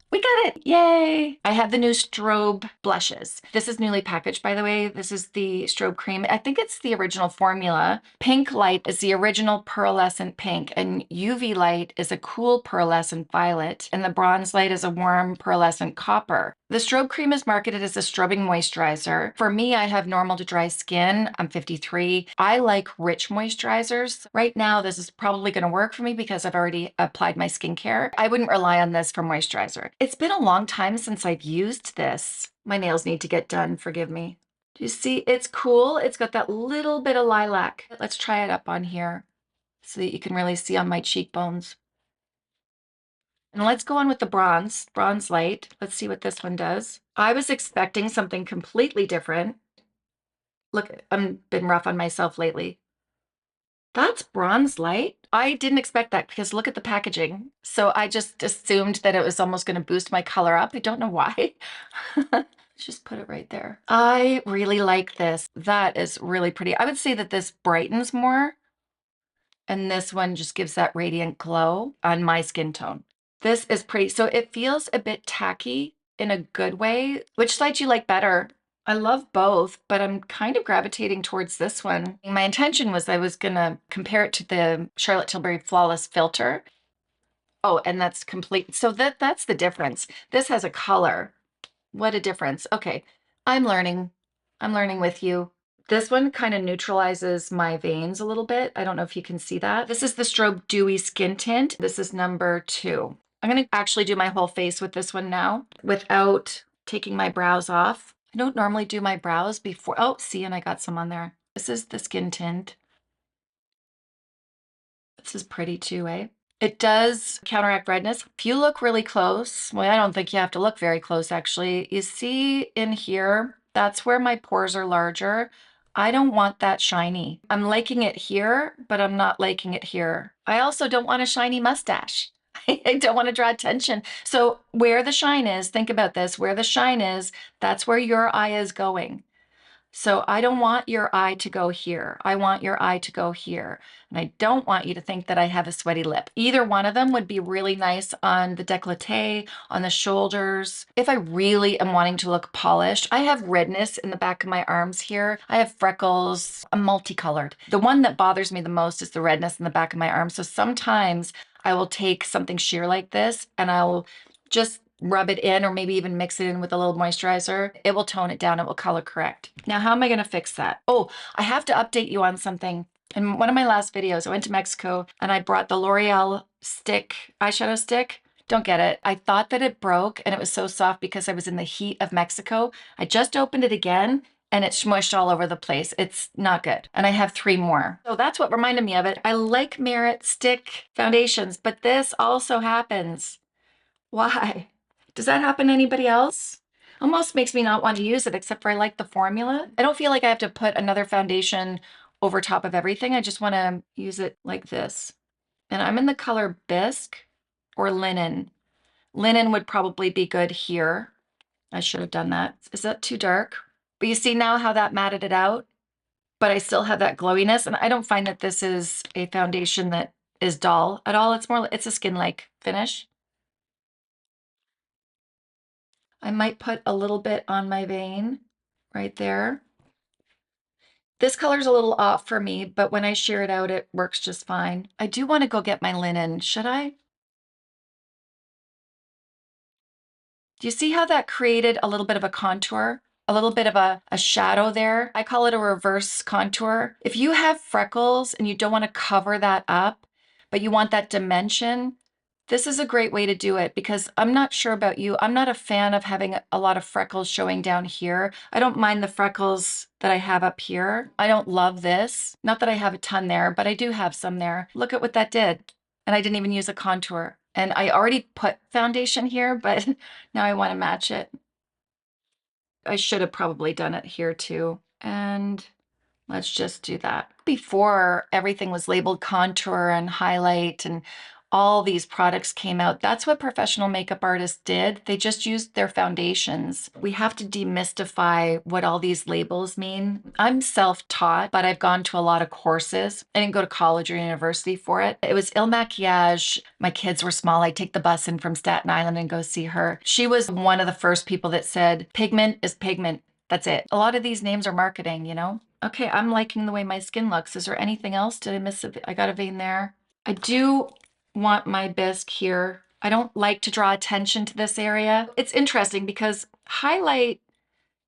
We got it! Yay! I have the new Strobe blushes. This is newly packaged, by the way. This is the Strobe Cream. I think it's the original formula. Pink Light is the original pearlescent pink, and UVLight is a cool pearlescent violet, and the Bronzelight is a warm pearlescent copper. The Strobe Cream is marketed as a strobing moisturizer. For me, I have normal to dry skin. I'm 53. I like rich moisturizers. Right now, this is probably going to work for me because I've already applied my skincare. I wouldn't rely on this for moisturizer. It's been a long time since I've used this. My nails need to get done, forgive me. Do you see? It's cool. It's got that little bit of lilac. Let's try it up on here so that you can really see on my cheekbones. And let's go on with the bronze light. Let's see what this one does. I was expecting something completely different. Look, I've been rough on myself lately. That's bronze light. I didn't expect that because look at the packaging. So I just assumed that it was almost going to boost my color up. I don't know why. Let's just put it right there. I really like this. That is really pretty. I would say that this brightens more, and this one just gives that radiant glow on my skin tone. This is pretty. So it feels a bit tacky in a good way. Which side do you like better? I love both, but I'm kind of gravitating towards this one. My intention was I was gonna compare it to the Charlotte Tilbury Flawless Filter. Oh, and that's complete. So that's the difference. This has a color. What a difference. Okay, I'm learning. I'm learning with you. This one kind of neutralizes my veins a little bit. I don't know if you can see that. This is the Strobe Dewy Skin Tint. This is number 2. I'm going to actually do my whole face with this one now without taking my brows off. I don't normally do my brows before. Oh, see, and I got some on there. This is the skin tint. This is pretty too, eh? It does counteract redness. If you look really close, well, I don't think you have to look very close actually. You see in here, that's where my pores are larger. I don't want that shiny. I'm liking it here, but I'm not liking it here. I also don't want a shiny mustache. I don't want to draw attention. So where the shine is, think about this, where the shine is, that's where your eye is going. So I don't want your eye to go here. I want your eye to go here. And I don't want you to think that I have a sweaty lip. Either one of them would be really nice on the décolleté, on the shoulders. If I really am wanting to look polished, I have redness in the back of my arms here. I have freckles. I'm multicolored. The one that bothers me the most is the redness in the back of my arms. So sometimes I will take something sheer like this and I'll just rub it in or maybe even mix it in with a little moisturizer. It will tone it down. It will color correct. Now, how am I going to fix that? Oh, I have to update you on something. In one of my last videos, I went to Mexico and I brought the L'Oreal eyeshadow stick. Don't get it. I thought that it broke and it was so soft because I was in the heat of Mexico. I just opened it again and it smushed all over the place. It's not good. And I have 3 more. So that's what reminded me of it. I like Merit stick foundations, but this also happens. Why? Does that happen to anybody else? Almost makes me not want to use it, except for I like the formula. I don't feel like I have to put another foundation over top of everything. I just want to use it like this. And I'm in the color Bisque or Linen. Linen would probably be good here. I should have done that. Is that too dark? But you see now how that matted it out, but I still have that glowiness. And I don't find that this is a foundation that is dull at all. It's a skin-like finish. I might put a little bit on my vein right there. This color's a little off for me, but when I shear it out, it works just fine. I do want to go get my linen. Should I? Do you see how that created a little bit of a contour? A little bit of a shadow there? I call it a reverse contour. If you have freckles and you don't want to cover that up, but you want that dimension, this is a great way to do it because I'm not sure about you. I'm not a fan of having a lot of freckles showing down here. I don't mind the freckles that I have up here. I don't love this. Not that I have a ton there, but I do have some there. Look at what that did. And I didn't even use a contour. And I already put foundation here, but now I want to match it. I should have probably done it here too. And let's just do that. Before everything was labeled contour and highlight and all these products came out. That's what professional makeup artists did. They just used their foundations. We have to demystify what all these labels mean. I'm self-taught, but I've gone to a lot of courses. I didn't go to college or university for it. It was Il Maquillage. My kids were small. I'd take the bus in from Staten Island and go see her. She was one of the first people that said, pigment is pigment. That's it. A lot of these names are marketing, you know? Okay, I'm liking the way my skin looks. Is there anything else? Did I miss I got a vein there. I do want my bisque here. I don't like to draw attention to this area. It's interesting because highlight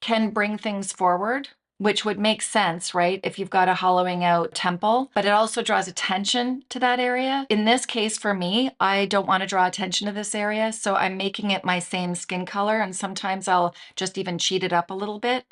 can bring things forward, which would make sense, right? If you've got a hollowing out temple, but it also draws attention to that area. In this case, for me, I don't want to draw attention to this area, so I'm making it my same skin color, and sometimes I'll just even cheat it up a little bit.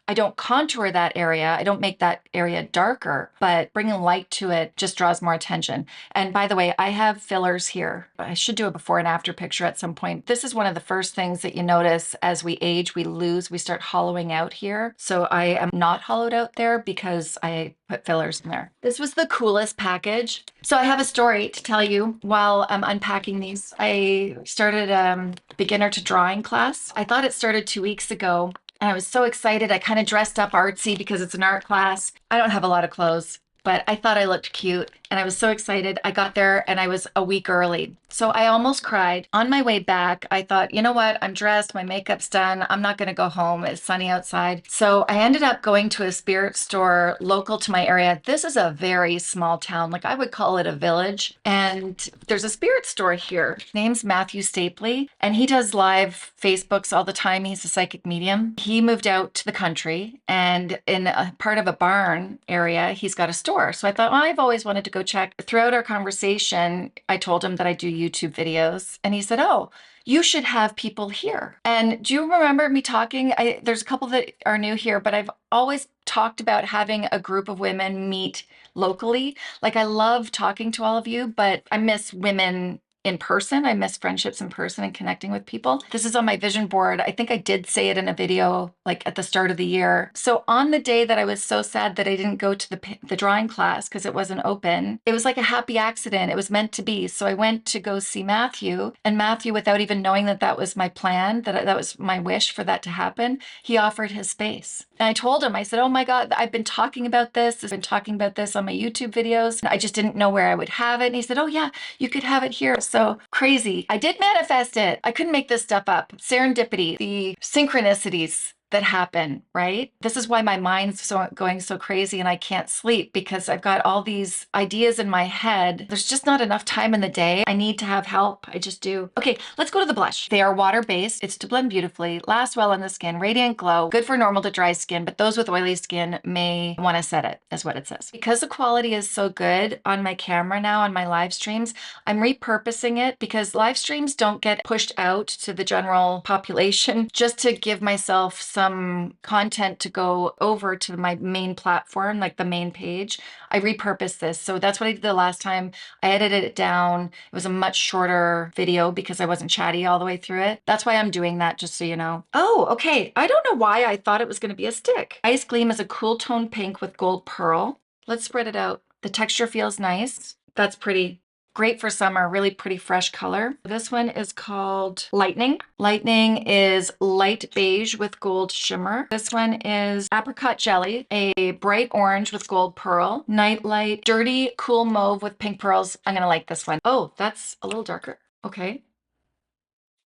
I don't contour that area. I don't make that area darker, but bringing light to it just draws more attention. And by the way, I have fillers here. I should do a before and after picture at some point. This is one of the first things that you notice as we age, we lose, we start hollowing out here. So I am not hollowed out there because I put fillers in there. This was the coolest package. So I have a story to tell you while I'm unpacking these. I started a beginner to drawing class. I thought it started 2 weeks ago. And I was so excited. I kind of dressed up artsy because it's an art class. I don't have a lot of clothes, but I thought I looked cute. And I was so excited. I got there and I was a week early. So I almost cried. On my way back, I thought, you know what? I'm dressed, my makeup's done. I'm not going to go home. It's sunny outside. So I ended up going to a spirit store local to my area. This is a very small town. Like I would call it a village. And there's a spirit store here. His name's Matthew Stapley. And he does live Facebooks all the time. He's a psychic medium. He moved out to the country and in a part of a barn area, he's got a store. So I thought, well, I've always wanted to go check. Throughout our conversation, I told him that I do YouTube videos, and he said, oh, you should have people here. And do you remember me talking? There's a couple that are new here, but I've always talked about having a group of women meet locally. Like I love talking to all of you, but I miss women in person. I miss friendships in person and connecting with people. This is on my vision board. I think I did say it in a video like at the start of the year. So on the day that I was so sad that I didn't go to the drawing class because it wasn't open, it was like a happy accident. It was meant to be. So I went to go see Matthew, and Matthew, without even knowing that that was my plan, that was my wish for that to happen, he offered his space. And I told him, I said, oh my God, I've been talking about this. I've been talking about this on my YouTube videos. I just didn't know where I would have it. And he said, oh yeah, you could have it here. So crazy. I did manifest it. I couldn't make this stuff up. Serendipity, the synchronicities that happen, right? This is why my mind's going so crazy and I can't sleep, because I've got all these ideas in my head. There's just not enough time in the day. I need to have help. I just do. Okay, let's go to the blush. They are water-based. It's to blend beautifully, lasts well on the skin, radiant glow, good for normal to dry skin, but those with oily skin may want to set it, is what it says. Because the quality is so good on my camera now, on my live streams, I'm repurposing it because live streams don't get pushed out to the general population, just to give myself some content to go over to my main platform, like the main page. I repurposed this. So that's what I did the last time. I edited it down. It was a much shorter video because I wasn't chatty all the way through it. That's why I'm doing that, just so you know. Oh, okay. I don't know why I thought it was going to be a stick. Ice Gleam is a cool tone pink with gold pearl. Let's spread it out. The texture feels nice. That's pretty. Great for summer, really pretty fresh color. This one is called Lightning. Lightning is light beige with gold shimmer. This one is Apricot Jelly, a bright orange with gold pearl. Nightlight, dirty cool mauve with pink pearls. I'm gonna like this one. Oh, that's a little darker. Okay.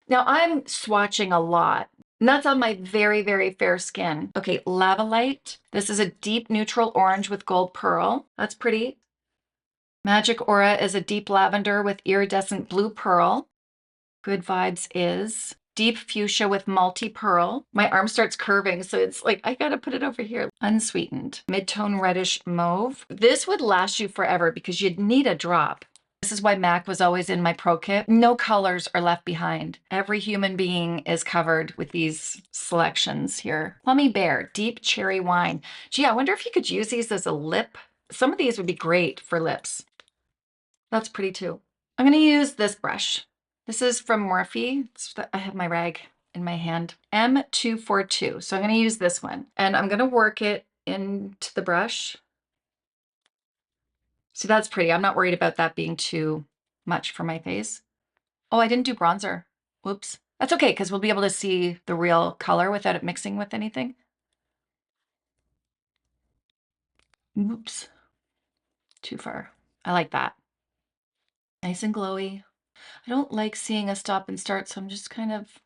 Now I'm swatching a lot. And that's on my very, very fair skin. Okay, Lava Light. This is a deep neutral orange with gold pearl. That's pretty. Magic Aura is a deep lavender with iridescent blue pearl. Good Vibes is deep fuchsia with multi pearl. My arm starts curving, so it's like, I gotta put it over here. Unsweetened, mid-tone reddish mauve. This would last you forever because you'd need a drop. This is why MAC was always in my pro kit. No colors are left behind. Every human being is covered with these selections here. Plummy Bear, deep cherry wine. Gee, I wonder if you could use these as a lip. Some of these would be great for lips. That's pretty too. I'm going to use this brush. This is from Morphe. I have my rag in my hand. M242. So I'm going to use this one. And I'm going to work it into the brush. So that's pretty. I'm not worried about that being too much for my face. Oh, I didn't do bronzer. Whoops. That's okay, because we'll be able to see the real color without it mixing with anything. Whoops. Too far. I like that. Nice and glowy. I don't like seeing a stop and start, so I'm just kind of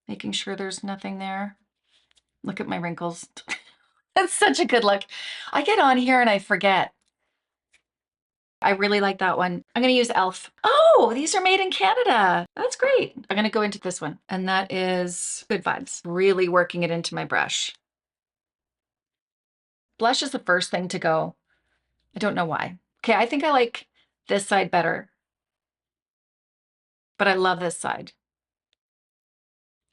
making sure there's nothing there. Look at my wrinkles. That's such a good look. I get on here and I forget. I really like that one. I'm going to use e.l.f. Oh, these are made in Canada. That's great. I'm going to go into this one. And that is Good Vibes. Really working it into my brush. Blush is the first thing to go. I don't know why. Okay, I think I like this side better. But I love this side.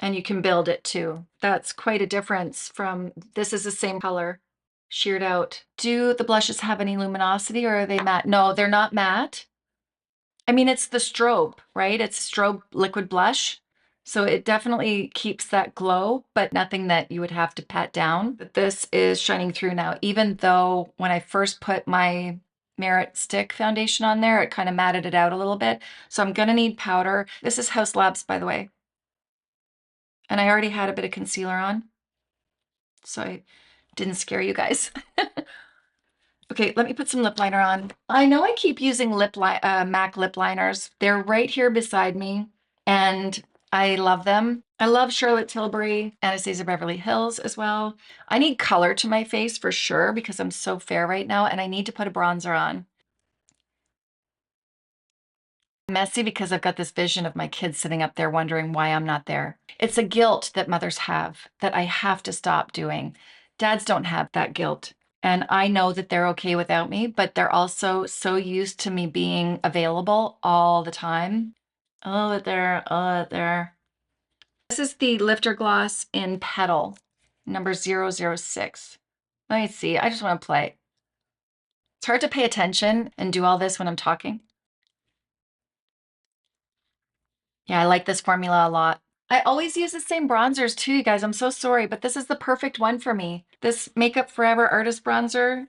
And you can build it too. That's quite a difference from, this is the same color, sheared out. Do the blushes have any luminosity or are they matte? No, they're not matte. I mean, it's the strobe, right? It's strobe liquid blush. So it definitely keeps that glow, but nothing that you would have to pat down. But this is shining through now, even though when I first put my Merit Stick foundation on there, it kind of matted it out a little bit. So I'm gonna need powder. This is House Labs, by the way. And I already had a bit of concealer on, so I didn't scare you guys. Okay, let me put some lip liner on. I know I keep using MAC lip liners. They're right here beside me, and I love them. I love Charlotte Tilbury, Anastasia Beverly Hills as well. I need color to my face for sure because I'm so fair right now, and I need to put a bronzer on. Messy because I've got this vision of my kids sitting up there wondering why I'm not there. It's a guilt that mothers have that I have to stop doing. Dads don't have that guilt. And I know that they're okay without me, but they're also so used to me being available all the time. Oh, there, oh, there. This is the Lifter Gloss in Petal, number 006. Let me see, I just want to play. It's hard to pay attention and do all this when I'm talking. Yeah, I like this formula a lot. I always use the same bronzers too, you guys. I'm so sorry, but this is the perfect one for me. This Makeup Forever Artist Bronzer.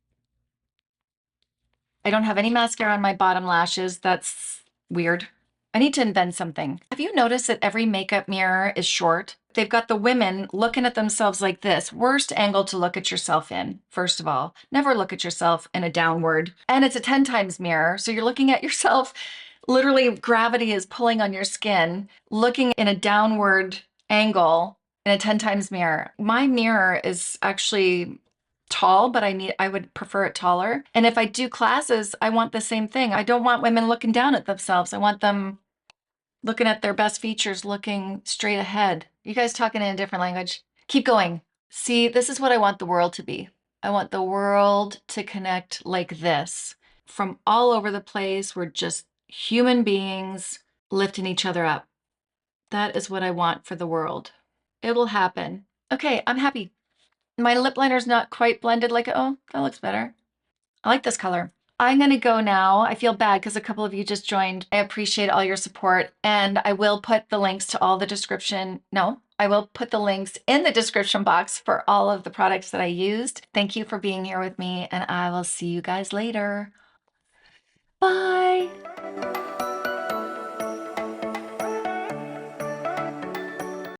I don't have any mascara on my bottom lashes. That's weird. I need to invent something. Have you noticed that every makeup mirror is short? They've got the women looking at themselves like this. Worst angle to look at yourself in, first of all. Never look at yourself in a downward. And it's a 10 times mirror, so you're looking at yourself. Literally, gravity is pulling on your skin, looking in a downward angle in a 10 times mirror. My mirror is actually tall, but I would prefer it taller. And if I do classes, I want the same thing. I don't want women looking down at themselves. I want them looking at their best features, looking straight ahead. You guys talking in a different language? Keep going. See, this is what I want the world to be. I want the world to connect like this. From all over the place, we're just human beings lifting each other up. That is what I want for the world. It will happen. Okay, I'm happy. My lip liner's not quite blended like, oh, that looks better. I like this color. I'm gonna go now. I feel bad because a couple of you just joined. I appreciate all your support and I will put the links to all the description. No, I will put the links in the description box for all of the products that I used. Thank you for being here with me and I will see you guys later. Bye.